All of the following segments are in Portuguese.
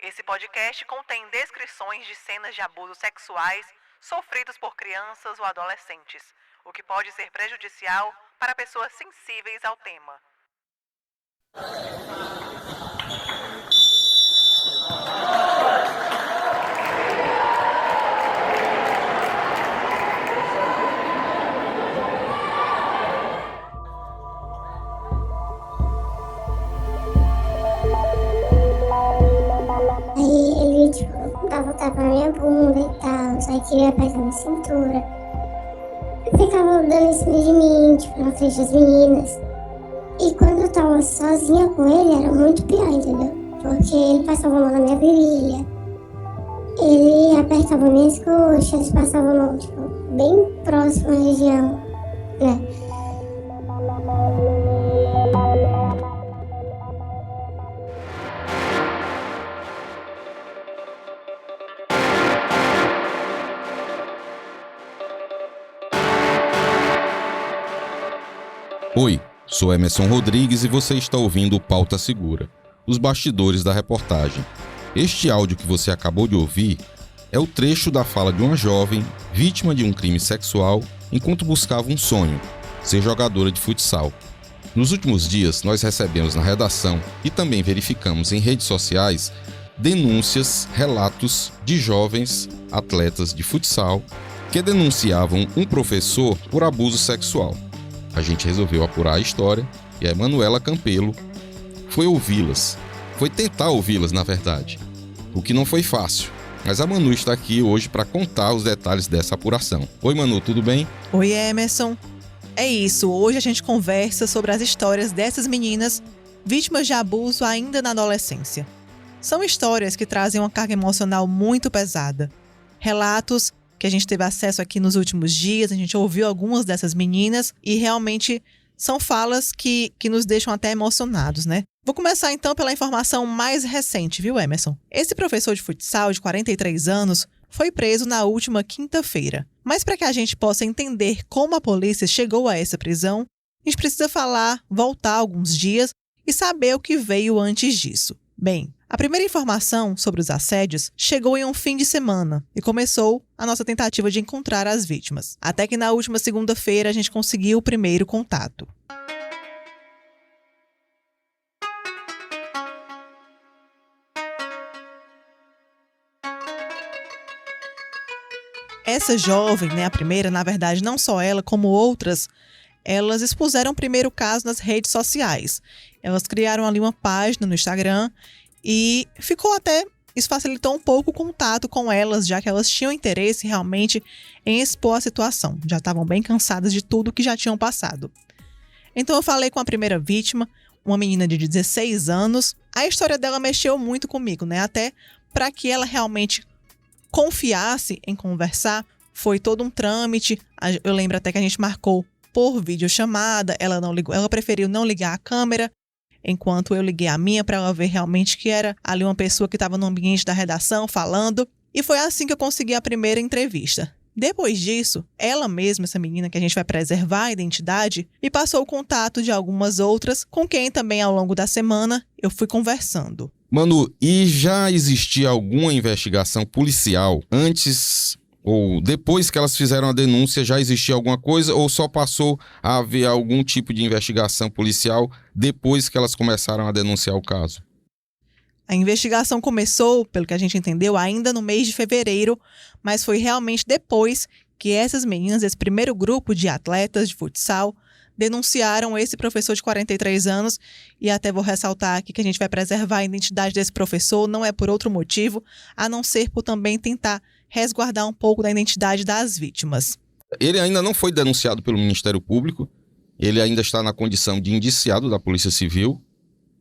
Esse podcast contém descrições de cenas de abusos sexuais sofridos por crianças ou adolescentes, o que pode ser prejudicial para pessoas sensíveis ao tema. Aí ele, dava tapa na minha bunda e tal, aí queria apertar minha cintura. Ficava dando em cima de mim, na frente das meninas. E quando eu tava sozinha com ele, era muito pior, entendeu? Porque ele passava a mão na minha virilha, ele apertava minhas coxas, passava a mão, bem próximo à região, né? Oi, sou Emerson Rodrigues e você está ouvindo o Pauta Segura, os bastidores da reportagem. Este áudio que você acabou de ouvir é o trecho da fala de uma jovem vítima de um crime sexual enquanto buscava um sonho, ser jogadora de futsal. Nos últimos dias, nós recebemos na redação e também verificamos em redes sociais denúncias, relatos de jovens atletas de futsal que denunciavam um professor por abuso sexual. A gente resolveu apurar a história e a Emanuela Campelo foi ouvi-las. Foi tentar ouvi-las, na verdade. O que não foi fácil. Mas a Manu está aqui hoje para contar os detalhes dessa apuração. Oi, Manu, tudo bem? Oi, Emerson. É isso, hoje a gente conversa sobre as histórias dessas meninas vítimas de abuso ainda na adolescência. São histórias que trazem uma carga emocional muito pesada. Relatos que a gente teve acesso aqui nos últimos dias, a gente ouviu algumas dessas meninas e realmente são falas que nos deixam até emocionados, né? Vou começar então pela informação mais recente, viu, Emerson? Esse professor de futsal de 43 anos foi preso na última quinta-feira. Mas para que a gente possa entender como a polícia chegou a essa prisão, a gente precisa voltar alguns dias e saber o que veio antes disso. Bem, a primeira informação sobre os assédios chegou em um fim de semana e começou a nossa tentativa de encontrar as vítimas. Até que na última segunda-feira a gente conseguiu o primeiro contato. Essa jovem, a primeira, na verdade, não só ela, como outras, elas expuseram o primeiro caso nas redes sociais. Elas criaram ali uma página no Instagram e isso facilitou um pouco o contato com elas, já que elas tinham interesse realmente em expor a situação. Já estavam bem cansadas de tudo que já tinham passado. Então eu falei com a primeira vítima, uma menina de 16 anos. A história dela mexeu muito comigo, Até para que ela realmente confiasse em conversar, foi todo um trâmite. Eu lembro até que a gente marcou por videochamada, ela preferiu não ligar a câmera, enquanto eu liguei a minha para ela ver realmente que era ali uma pessoa que estava no ambiente da redação falando. E foi assim que eu consegui a primeira entrevista. Depois disso, ela mesma, essa menina que a gente vai preservar a identidade, me passou o contato de algumas outras, com quem também ao longo da semana eu fui conversando. Manu, e já existia alguma investigação policial antes ou depois que elas fizeram a denúncia? Já existia alguma coisa ou só passou a haver algum tipo de investigação policial depois que elas começaram a denunciar o caso? A investigação começou, pelo que a gente entendeu, ainda no mês de fevereiro, mas foi realmente depois que essas meninas, esse primeiro grupo de atletas de futsal, denunciaram esse professor de 43 anos, e até vou ressaltar aqui que a gente vai preservar a identidade desse professor, não é por outro motivo, a não ser por também tentar resguardar um pouco da identidade das vítimas. Ele ainda não foi denunciado pelo Ministério Público, ele ainda está na condição de indiciado da Polícia Civil,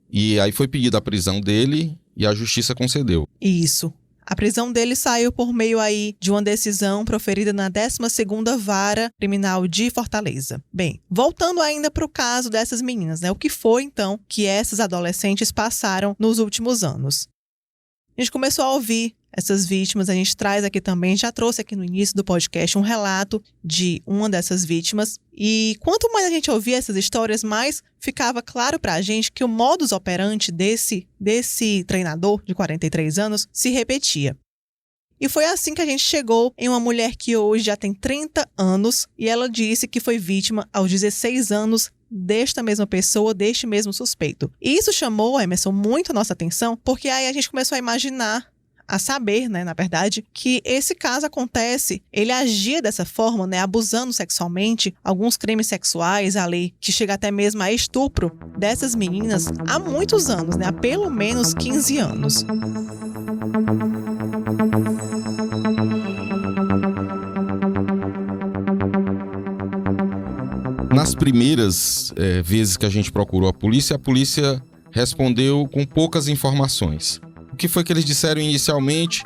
e aí foi pedida a prisão dele e a Justiça concedeu. Isso. A prisão dele saiu por meio aí de uma decisão proferida na 12ª Vara Criminal de Fortaleza. Bem, voltando ainda para o caso dessas meninas, O que foi, então, que essas adolescentes passaram nos últimos anos? A gente começou a ouvir essas vítimas. A gente traz aqui também, já trouxe aqui no início do podcast um relato de uma dessas vítimas. E quanto mais a gente ouvia essas histórias, mais ficava claro pra gente que o modus operandi desse treinador de 43 anos se repetia. E foi assim que a gente chegou em uma mulher que hoje já tem 30 anos e ela disse que foi vítima aos 16 anos desta mesma pessoa, deste mesmo suspeito. E isso chamou, Emerson, muito a nossa atenção, porque aí a gente começou a imaginar, a saber, né, na verdade, que esse caso acontece, ele agia dessa forma, né, abusando sexualmente, alguns crimes sexuais ali, que chega até mesmo a estupro dessas meninas há muitos anos, né, há pelo menos 15 anos. Nas primeiras vezes que a gente procurou a polícia respondeu com poucas informações. O que foi que eles disseram inicialmente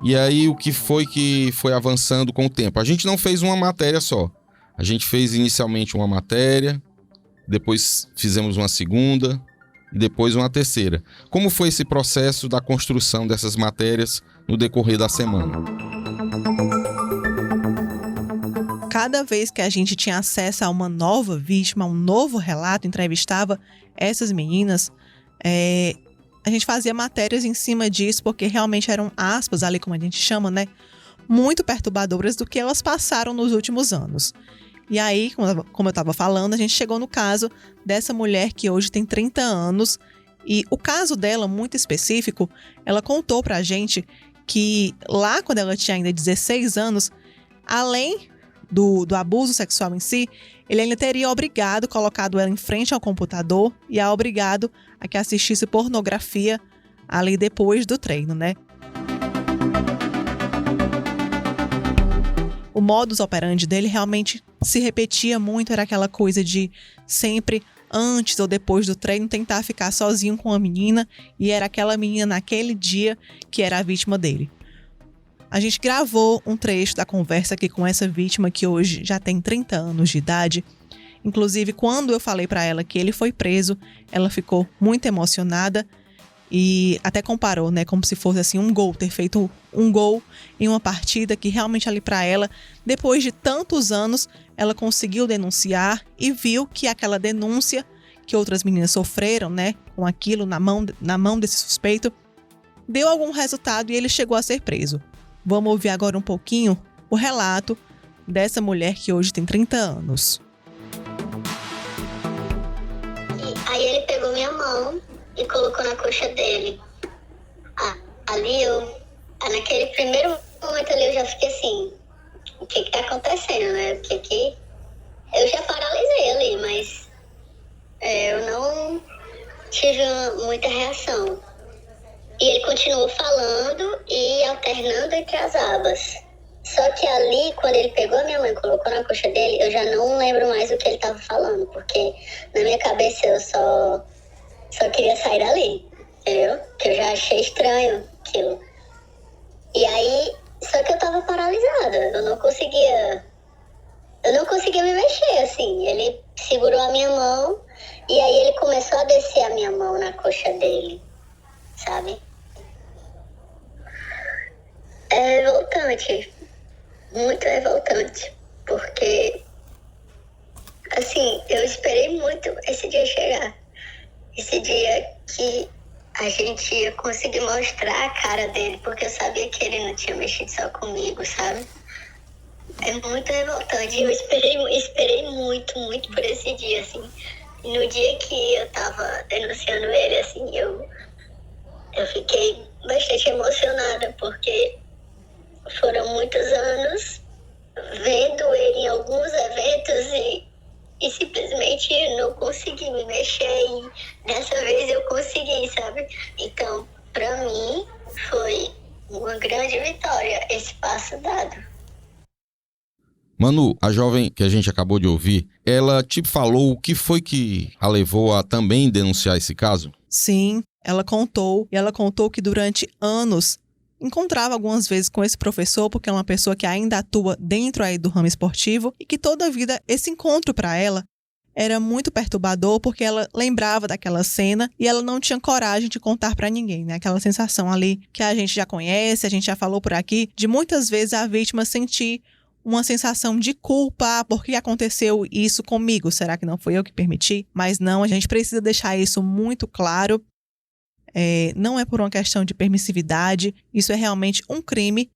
e aí o que foi avançando com o tempo. A gente não fez uma matéria só. A gente fez inicialmente uma matéria, depois fizemos uma segunda e depois uma terceira. Como foi esse processo da construção dessas matérias no decorrer da semana? Cada vez que a gente tinha acesso a uma nova vítima, a um novo relato, entrevistava essas meninas, a gente fazia matérias em cima disso, porque realmente eram aspas, ali como a gente chama, né, muito perturbadoras do que elas passaram nos últimos anos. E aí, como eu estava falando, a gente chegou no caso dessa mulher que hoje tem 30 anos, e o caso dela, muito específico, ela contou pra gente que lá quando ela tinha ainda 16 anos, além do abuso sexual em si, ele ainda teria colocado ela em frente ao computador e a obrigado a que assistisse pornografia ali depois do treino, né? O modus operandi dele realmente se repetia muito, era aquela coisa de sempre antes ou depois do treino tentar ficar sozinho com a menina, e era aquela menina naquele dia que era a vítima dele. A gente gravou um trecho da conversa aqui com essa vítima que hoje já tem 30 anos de idade. Inclusive, quando eu falei para ela que ele foi preso, ela ficou muito emocionada e até comparou, né, como se fosse assim um gol, ter feito um gol em uma partida que realmente ali para ela, depois de tantos anos, ela conseguiu denunciar e viu que aquela denúncia que outras meninas sofreram, né, com aquilo na mão desse suspeito, deu algum resultado e ele chegou a ser preso. Vamos ouvir agora um pouquinho o relato dessa mulher que hoje tem 30 anos. Aí ele pegou minha mão e colocou na coxa dele. Naquele primeiro momento ali eu já fiquei assim, o que tá acontecendo, né? Eu já paralisei ali, mas eu não tive muita reação. E ele continuou falando e alternando entre as abas. Só que ali, quando ele pegou a minha mãe e colocou na coxa dele, eu já não lembro mais o que ele estava falando, porque na minha cabeça eu só queria sair dali, entendeu? Que eu já achei estranho aquilo. E aí, só que eu tava paralisada, eu não conseguia me mexer, assim. Ele segurou a minha mão e aí ele começou a descer a minha mão na coxa dele, sabe? É revoltante, muito revoltante, porque, assim, eu esperei muito esse dia chegar, esse dia que a gente ia conseguir mostrar a cara dele, porque eu sabia que ele não tinha mexido só comigo, sabe? É muito revoltante, eu esperei muito, muito por esse dia, assim. E no dia que eu tava denunciando ele, assim, eu fiquei bastante emocionada, porque foram muitos anos vendo ele em alguns eventos e simplesmente não consegui me mexer, e dessa vez eu consegui, sabe? Então, pra mim, foi uma grande vitória esse passo dado. Manu, a jovem que a gente acabou de ouvir, ela te falou o que foi que a levou a também denunciar esse caso? Sim, ela contou que durante anos encontrava algumas vezes com esse professor, porque é uma pessoa que ainda atua dentro aí do ramo esportivo, e que toda a vida esse encontro para ela era muito perturbador porque ela lembrava daquela cena e ela não tinha coragem de contar pra ninguém, né? Aquela sensação ali que a gente já conhece, a gente já falou por aqui, de muitas vezes a vítima sentir uma sensação de culpa. Por que aconteceu isso comigo? Será que não foi eu que permiti? Mas não, a gente precisa deixar isso muito claro. Não é por uma questão de permissividade, isso é realmente um crime.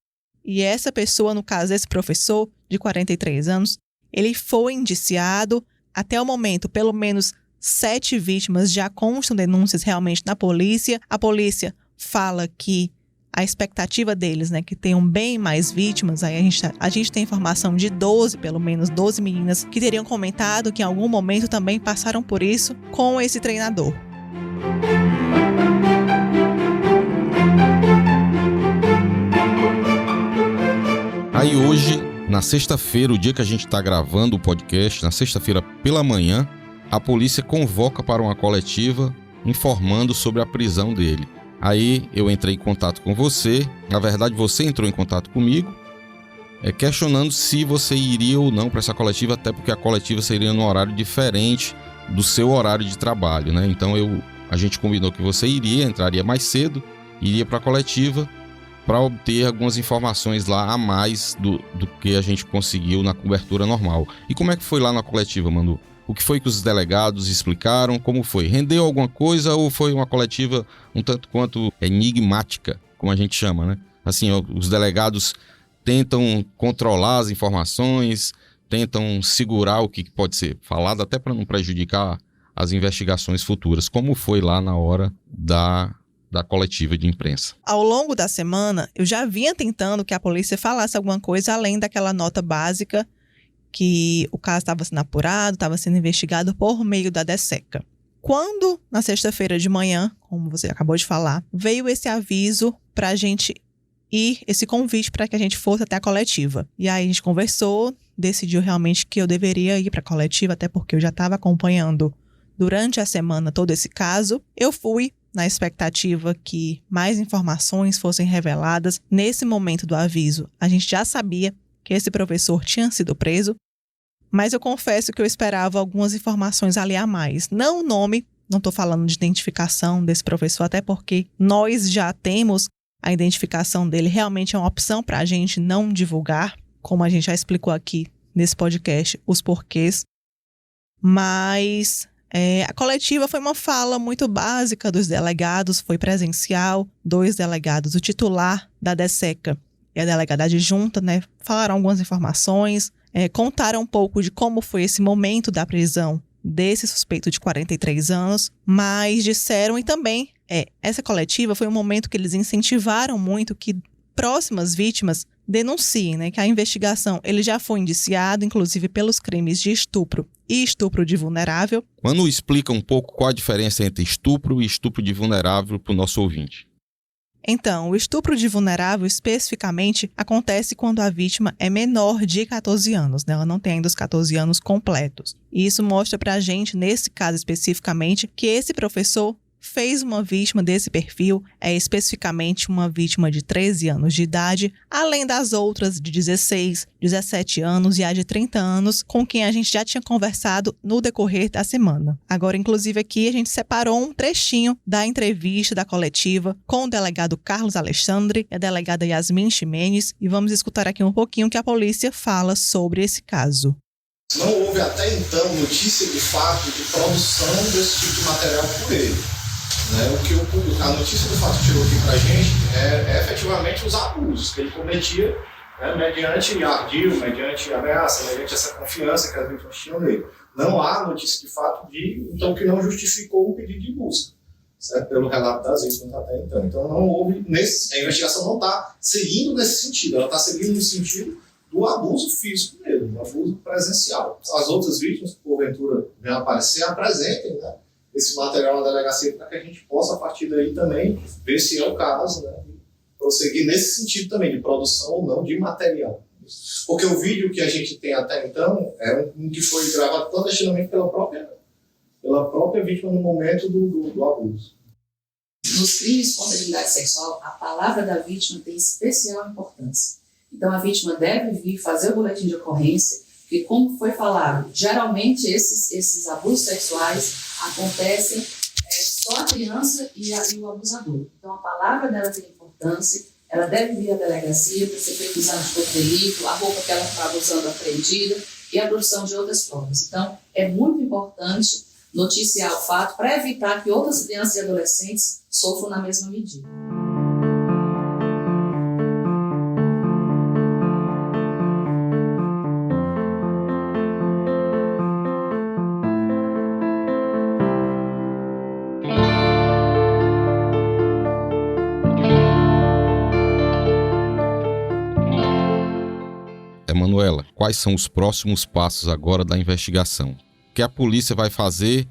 E essa pessoa, no caso desse professor de 43 anos, ele foi indiciado. Até o momento, pelo menos 7 vítimas já constam denúncias realmente na polícia. A polícia fala que a expectativa deles, né, que tenham bem mais vítimas. Aí a gente tem informação de 12, pelo menos 12 meninas que teriam comentado que em algum momento também passaram por isso com esse treinador. Aí hoje, na sexta-feira, o dia que a gente está gravando o podcast, na sexta-feira pela manhã, a polícia convoca para uma coletiva informando sobre a prisão dele. Aí eu entrei em contato com você, na verdade você entrou em contato comigo, questionando se você iria ou não para essa coletiva, até porque a coletiva seria num horário diferente do seu horário de trabalho, né? Então a gente combinou que você entraria mais cedo, iria para a coletiva, para obter algumas informações lá a mais do que a gente conseguiu na cobertura normal. E como é que foi lá na coletiva, Manu? O que foi que os delegados explicaram? Como foi? Rendeu alguma coisa ou foi uma coletiva um tanto quanto enigmática, como a gente chama, né? Assim, os delegados tentam controlar as informações, tentam segurar o que pode ser falado, até para não prejudicar as investigações futuras. Como foi lá na hora da coletiva de imprensa? Ao longo da semana, eu já vinha tentando que a polícia falasse alguma coisa além daquela nota básica que o caso estava sendo apurado, estava sendo investigado por meio da DECECA. Quando, na sexta-feira de manhã, como você acabou de falar, veio esse aviso para a gente ir, esse convite para que a gente fosse até a coletiva. E aí a gente conversou, decidiu realmente que eu deveria ir para a coletiva, até porque eu já estava acompanhando durante a semana todo esse caso. Eu fui na expectativa que mais informações fossem reveladas. Nesse momento do aviso, a gente já sabia que esse professor tinha sido preso, mas eu confesso que eu esperava algumas informações ali a mais. Não o nome, não estou falando de identificação desse professor, até porque nós já temos a identificação dele. Realmente é uma opção para a gente não divulgar, como a gente já explicou aqui nesse podcast, os porquês. Mas a coletiva foi uma fala muito básica dos delegados, foi presencial. 2 delegados, o titular da DECECA e a delegada adjunta, né, falaram algumas informações, contaram um pouco de como foi esse momento da prisão desse suspeito de 43 anos, mas disseram, e também essa coletiva foi um momento que eles incentivaram muito que próximas vítimas denunciem, né, que a investigação, ele já foi indiciado, inclusive pelos crimes de estupro e estupro de vulnerável. Manu, explica um pouco qual a diferença entre estupro e estupro de vulnerável para o nosso ouvinte. Então, o estupro de vulnerável, especificamente, acontece quando a vítima é menor de 14 anos, né? Ela não tem ainda os 14 anos completos. E isso mostra pra gente, nesse caso especificamente, que esse professor fez uma vítima desse perfil, especificamente uma vítima de 13 anos de idade, além das outras de 16, 17 anos e a de 30 anos, com quem a gente já tinha conversado no decorrer da semana. Agora, inclusive, aqui a gente separou um trechinho da entrevista da coletiva com o delegado Carlos Alexandre e a delegada Yasmin Ximenes, e vamos escutar aqui um pouquinho o que a polícia fala sobre esse caso. Não houve até então notícia de fato de produção desse tipo de material por ele. O que a notícia do fato tirou aqui pra gente é efetivamente os abusos que ele cometia, mediante ardil, mediante ameaça, mediante essa confiança que as vítimas tinham nele. Não há notícia de fato então, que não justificou um pedido de busca, certo? Pelo relato das vítimas até então. Então não houve, a investigação não está seguindo nesse sentido, ela está seguindo no sentido do abuso físico dele, do abuso presencial. As outras vítimas, que porventura venham aparecer, apresentem, esse material na delegacia para que a gente possa, a partir daí também, ver se é o caso, prosseguir nesse sentido também, de produção ou não de material. Porque o vídeo que a gente tem até então é um que foi gravado clandestinamente pela própria vítima no momento do abuso. Nos crimes contra a dignidade sexual, a palavra da vítima tem especial importância. Então, a vítima deve vir fazer o boletim de ocorrência Porque, como foi falado, geralmente esses abusos sexuais acontecem só a criança e o abusador. Então, a palavra dela tem importância, ela deve vir à delegacia para ser feito exame de corpo de delito, a roupa que ela estava usando apreendida e a produção de outras provas. Então, é muito importante noticiar o fato para evitar que outras crianças e adolescentes sofram na mesma medida. Emanuela, quais são os próximos passos agora da investigação? O que a polícia vai fazer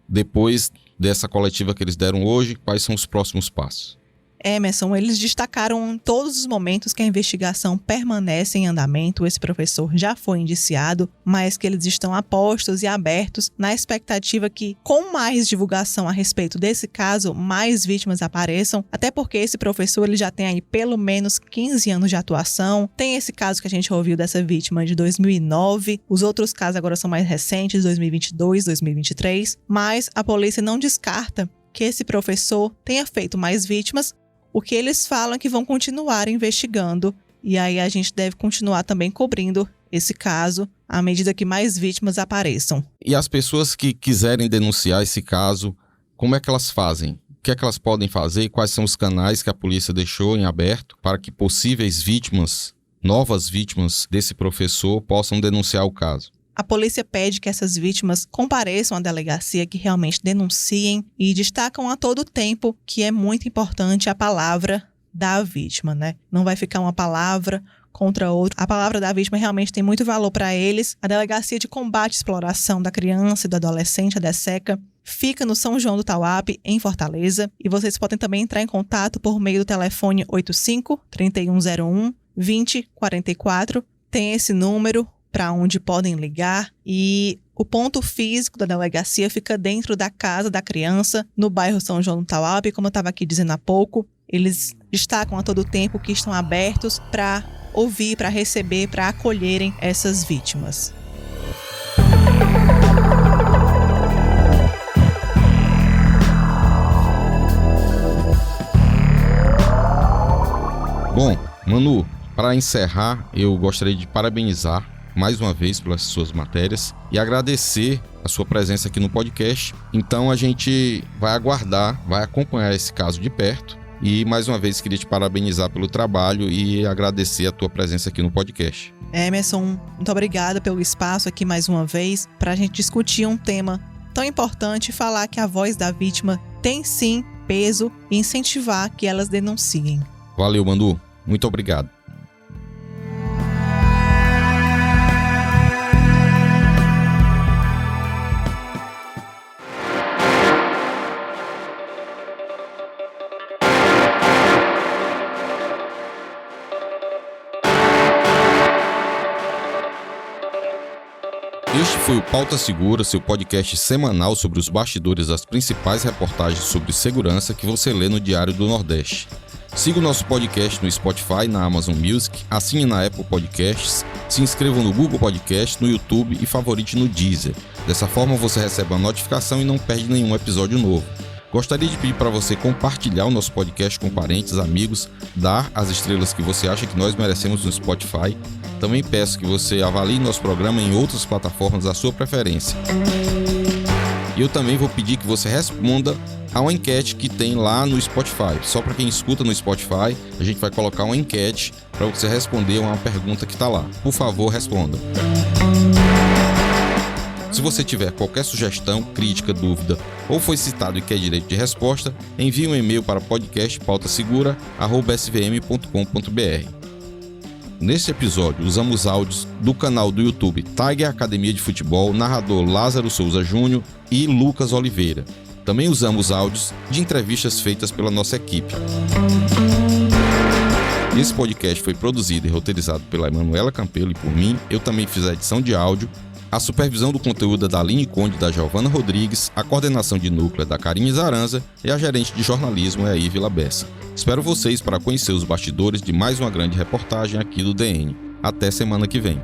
depois dessa coletiva que eles deram hoje? Quais são os próximos passos? Emerson, eles destacaram em todos os momentos que a investigação permanece em andamento. Esse professor já foi indiciado, mas que eles estão apostos e abertos na expectativa que, com mais divulgação a respeito desse caso, mais vítimas apareçam, até porque esse professor ele já tem aí pelo menos 15 anos de atuação. Tem esse caso que a gente ouviu dessa vítima de 2009, os outros casos agora são mais recentes, 2022, 2023, mas a polícia não descarta que esse professor tenha feito mais vítimas. O que eles falam é que vão continuar investigando e aí a gente deve continuar também cobrindo esse caso à medida que mais vítimas apareçam. E as pessoas que quiserem denunciar esse caso, como é que elas fazem? O que é que elas podem fazer? Quais são os canais que a polícia deixou em aberto para que possíveis vítimas, novas vítimas desse professor possam denunciar o caso? A polícia pede que essas vítimas compareçam à delegacia, que realmente denunciem e destacam a todo tempo que é muito importante a palavra da vítima, né? Não vai ficar uma palavra contra outra. A palavra da vítima realmente tem muito valor para eles. A Delegacia de Combate à Exploração da Criança e do Adolescente, a DECECA, fica no São João do Tauape, em Fortaleza. E vocês podem também entrar em contato por meio do telefone 85-3101-2044. Tem esse número para onde podem ligar, e o ponto físico da delegacia fica dentro da casa da criança, no bairro São João do Tauape, como eu estava aqui dizendo há pouco. Eles destacam a todo tempo que estão abertos para ouvir, para receber, para acolherem essas vítimas. Bom, Manu, para encerrar, eu gostaria de parabenizar mais uma vez pelas suas matérias e agradecer a sua presença aqui no podcast. Então a gente vai aguardar, vai acompanhar esse caso de perto e mais uma vez queria te parabenizar pelo trabalho e agradecer a tua presença aqui no podcast. Emerson, muito obrigada pelo espaço aqui mais uma vez para a gente discutir um tema tão importante e falar que a voz da vítima tem sim peso e incentivar que elas denunciem. Valeu, Manu. Muito obrigado. Este foi o Pauta Segura, seu podcast semanal sobre os bastidores das principais reportagens sobre segurança que você lê no Diário do Nordeste. Siga o nosso podcast no Spotify, na Amazon Music, assine na Apple Podcasts, se inscreva no Google Podcast, no YouTube e favorite no Deezer. Dessa forma você recebe uma notificação e não perde nenhum episódio novo. Gostaria de pedir para você compartilhar o nosso podcast com parentes, amigos, dar as estrelas que você acha que nós merecemos no Spotify. Também peço que você avalie nosso programa em outras plataformas da sua preferência. E eu também vou pedir que você responda a uma enquete que tem lá no Spotify. Só para quem escuta no Spotify, a gente vai colocar uma enquete para você responder uma pergunta que está lá. Por favor, responda. Se você tiver qualquer sugestão, crítica, dúvida ou foi citado e quer direito de resposta, envie um e-mail para podcastpautasegura@svm.com.br. Neste episódio, usamos áudios do canal do YouTube Tiger Academia de Futebol, narrador Lázaro Souza Júnior e Lucas Oliveira. Também usamos áudios de entrevistas feitas pela nossa equipe. Esse podcast foi produzido e roteirizado pela Emanuela Campelo e por mim. Eu também fiz a edição de áudio. A supervisão do conteúdo é da Aline Conde e da Giovana Rodrigues, a coordenação de núcleo é da Karine Zaranza e a gerente de jornalismo é a Ivila Bessa. Espero vocês para conhecer os bastidores de mais uma grande reportagem aqui do DN. Até semana que vem.